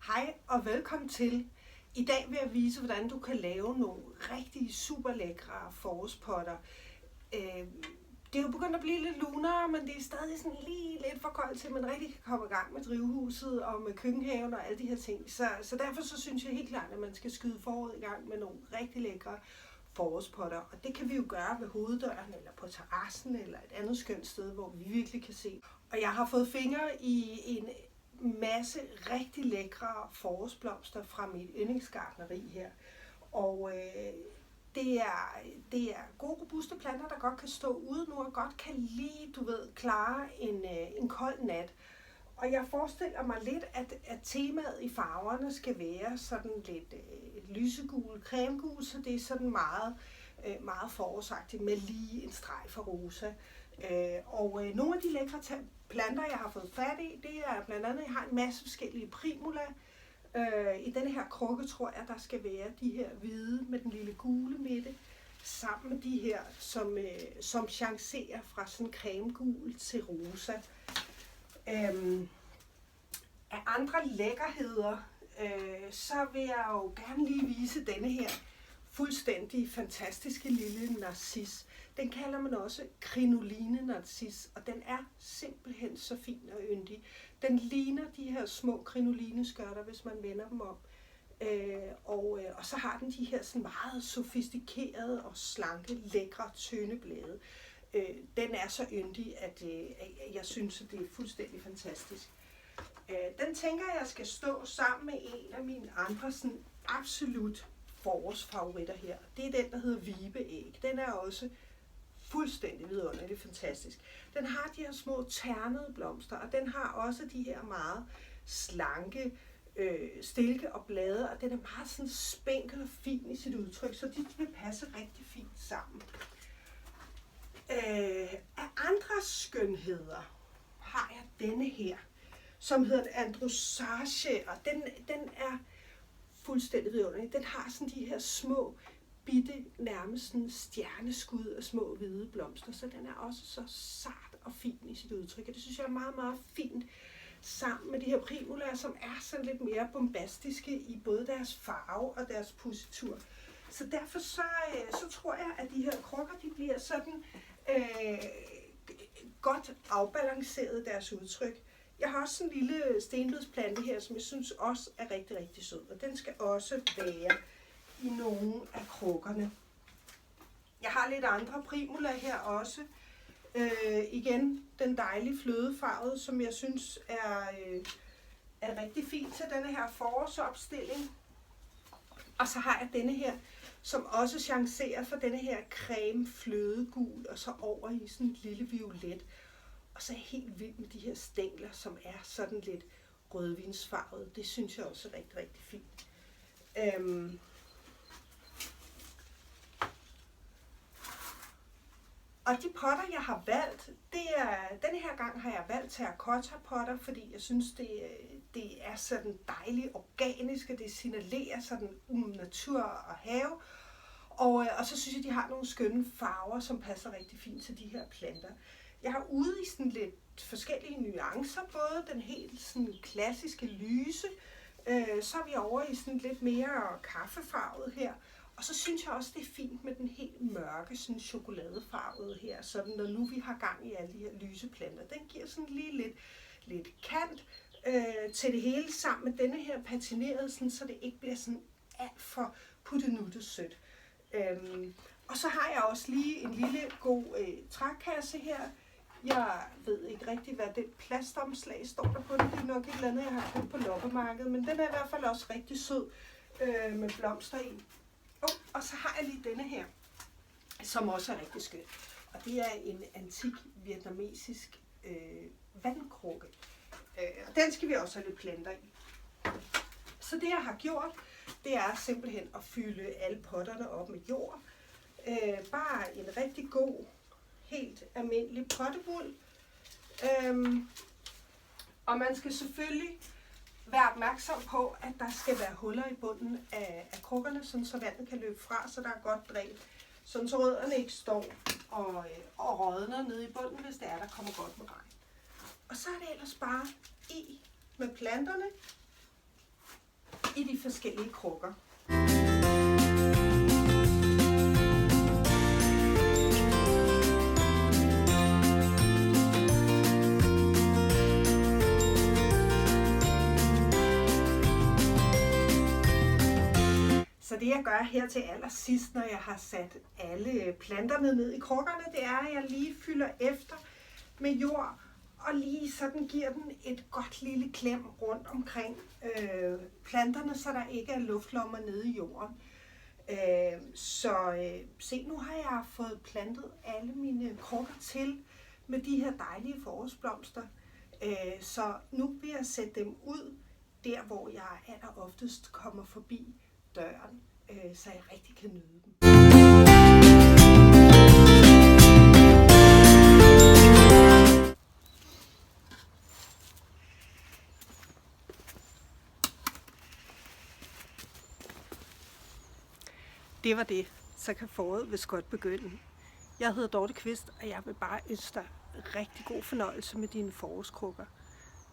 Hej og velkommen til. I dag vil jeg vise, hvordan du kan lave nogle rigtig super lækre forårspotter. Det er jo begyndt at blive lidt lunere, men det er stadig sådan lige lidt for koldt til, at man rigtig kan komme i gang med drivhuset og med køkkenhaven og alle de her ting. Så derfor så synes jeg helt klart, at man skal skyde foråret i gang med nogle rigtig lækre forårspotter. Og det kan vi jo gøre ved hoveddøren eller på terrassen eller et andet skønt sted, hvor vi virkelig kan se. Og jeg har fået fingre i en masse rigtig lækre forårsblomster fra mit yndlingsgartneri her. Og det er gode, robuste planter, der godt kan stå ude nu og godt kan lige, klare en kold nat. Og jeg forestiller mig lidt, at temaet i farverne skal være sådan lidt lysegul, cremegul, så det er sådan meget forårsagtigt med lige en streg for rosa. Og nogle af de lækre planter, jeg har fået fat i, det er blandt andet, jeg har en masse forskellige primula. I denne her krukke tror jeg, der skal være de her hvide med den lille gule midte, sammen med de her, som chancerer fra sådan cremegul til rosa. Af andre lækkerheder, så vil jeg jo gerne lige vise denne her fuldstændig fantastiske lille narcis. Den kalder man også krinoline narcis, og den er simpelthen så fin og yndig. Den ligner de her små krinolineskørter, hvis man vender dem om. Og så har den de her sådan meget sofistikerede og slanke, lækre, tynde blade. Den er så yndig, at jeg synes, at det er fuldstændig fantastisk. Den tænker jeg skal stå sammen med en af mine andre sådan absolut forårsfavoritter her. Det er den, der hedder vibeæg. Den er også fuldstændig vidunderlig fantastisk. Den har de her små ternede blomster, og den har også de her meget slanke stilke og blade, og den er meget sådan spinkel og fin i sit udtryk, så de vil passe rigtig fint sammen. Af andre skønheder har jeg denne her, som hedder Androsarche, og den er fuldstændig vidunderlig. Den har sådan de her små, bitte, nærmest sådan stjerneskud af små hvide blomster, så den er også så sart og fin i sit udtryk, og det synes jeg er meget, meget fint sammen med de her primulaer, som er sådan lidt mere bombastiske i både deres farve og deres positur. Så derfor så tror jeg, at de her krukker, de bliver sådan godt afbalanceret deres udtryk. Jeg har også en lille stenbedsplante her, som jeg synes også er rigtig, rigtig sød, og den skal også være i nogle af krukkerne. Jeg har lidt andre primula her også. Igen den dejlige flødefarvede, som jeg synes er rigtig fint til denne her forårsopstilling. Og så har jeg denne her, som også chancerer for denne her creme flødegul, og så over i sådan en lille violet. Og så er jeg helt vild med de her stængler, som er sådan lidt rødvinsfarvet. Det synes jeg også er rigtig, rigtig fint. Og de potter, jeg har valgt, denne her gang har jeg valgt terracotta-potter, fordi jeg synes, det er sådan dejligt organisk, og det signalerer sådan natur og have. Og så synes jeg, de har nogle skønne farver, som passer rigtig fint til de her planter. Jeg har ude i sådan lidt forskellige nuancer, både den helt sådan klassiske lyse, så er vi over i sådan lidt mere kaffefarvet her. Og så synes jeg også, det er fint med den helt mørke, sådan chokoladefarvede her, sådan når nu vi har gang i alle de her lyse planter. Den giver sådan lige lidt kant til det hele sammen med denne her patinerede, sådan, så det ikke bliver sådan alt for puttenuttet sødt. Og så har jeg også lige en lille god trækasse her. Jeg ved ikke rigtig, hvad det plastomslag står der på. Det er nok et eller andet, jeg har købt på loppemarkedet, men den er i hvert fald også rigtig sød med blomster i. Og så har jeg lige denne her, som også er rigtig skøn. Og det er en antik vietnamesisk vandkrukke. Og den skal vi også have lidt planter i. Så det jeg har gjort, det er simpelthen at fylde alle potterne op med jord. Bare en rigtig god, helt almindelig pottebuld. Og man skal selvfølgelig være opmærksom på, at der skal være huller i bunden af krukkerne, sådan så vandet kan løbe fra, så der er godt dræn. Sådan så rødderne ikke står og rådner nede i bunden, hvis det er, der kommer godt med regn. Og så er det ellers bare i med planterne. i de forskellige krukker. Så det jeg gør her til allersidst, når jeg har sat alle planterne ned i krukkerne, det er, at jeg lige fylder efter med jord, og lige sådan giver den et godt lille klem rundt omkring planterne, så der ikke er luftlommer nede i jorden. Se, nu har jeg fået plantet alle mine krukker til med de her dejlige forårsblomster. Så nu vil jeg sætte dem ud der, hvor jeg alleroftest kommer forbi døren, så jeg rigtig kan nyde dem. Det var det. Så kan foråret vist godt begynde. Jeg hedder Dorte Kvist, og jeg vil bare ønske dig rigtig god fornøjelse med dine forårskrukker.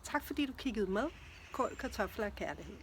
Tak fordi du kiggede med. Kål, kartofler og kærlighed.